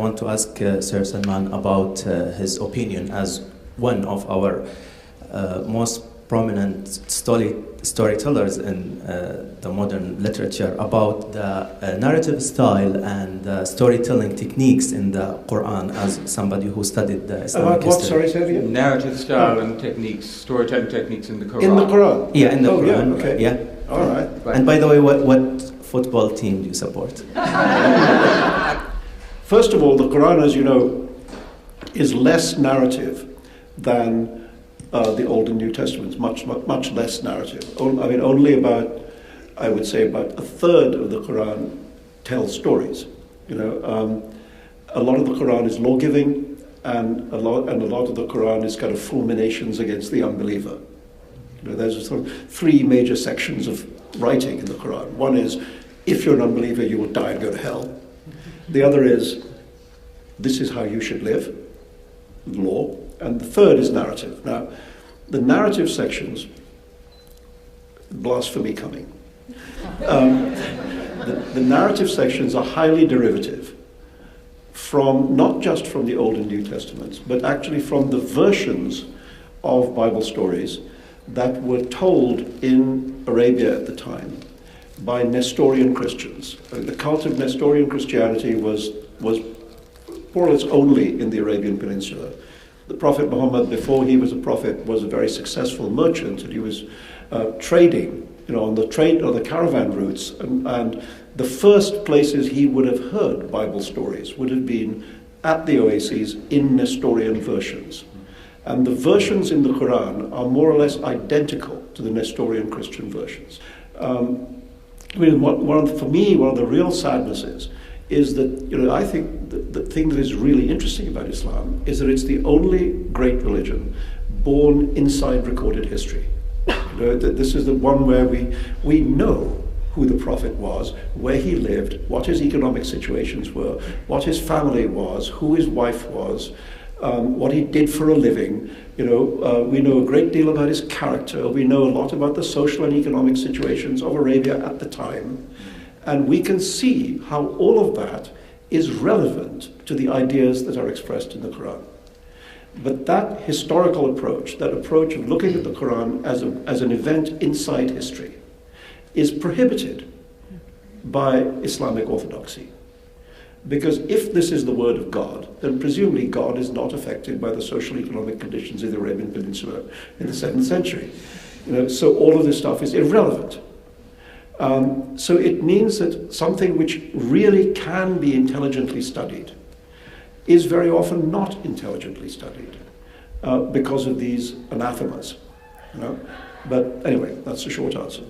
I want to ask Sir Salman about his opinion as one of our most prominent storytellers in the modern literature about the narrative style and the storytelling techniques in the Quran, as somebody who studied the Islamic history. Sorry, say it again? Narrative style and techniques, storytelling techniques in the Quran. In the Quran? Yeah, in the Quran. Yeah, okay. Yeah. All right. And by the way, what football team do you support? First of all, the Quran, as you know, is less narrative than the Old and New Testaments, much less narrative. Only about, I would say, about a third of the Quran tells stories. A lot of the Quran is law-giving, and a lot of the Quran is kind of fulminations against the unbeliever. There's sort of three major sections of writing in the Quran. One is, if you're an unbeliever, you will die and go to hell. The other is, this is how you should live, law. And the third is narrative. Now, the narrative sections, blasphemy coming. The narrative sections are highly derivative from, not just from the Old and New Testaments, but actually from the versions of Bible stories that were told in Arabia at the time by Nestorian Christians. The cult of Nestorian Christianity was more or less only in the Arabian Peninsula. The Prophet Muhammad, before he was a prophet, was a very successful merchant, and he was trading, on the caravan routes, and the first places he would have heard Bible stories would have been at the oases in Nestorian versions. And the versions in the Quran are more or less identical to the Nestorian Christian versions. For me, one of the real sadnesses is that, I think the thing that is really interesting about Islam is that it's the only great religion born inside recorded history. This is the one where we know who the Prophet was, where he lived, what his economic situations were, what his family was, who his wife was, what he did for a living. We know a great deal about his character. We know a lot about the social and economic situations of Arabia at the time. And we can see how all of that is relevant to the ideas that are expressed in the Quran. But that historical approach, that approach of looking at the Quran as an event inside history, is prohibited by Islamic orthodoxy. Because if this is the word of God, then presumably God is not affected by the social economic conditions of the Arabian Peninsula in the 7th century. So all of this stuff is irrelevant. So it means that something which really can be intelligently studied is very often not intelligently studied because of these anathemas. But anyway, that's the short answer.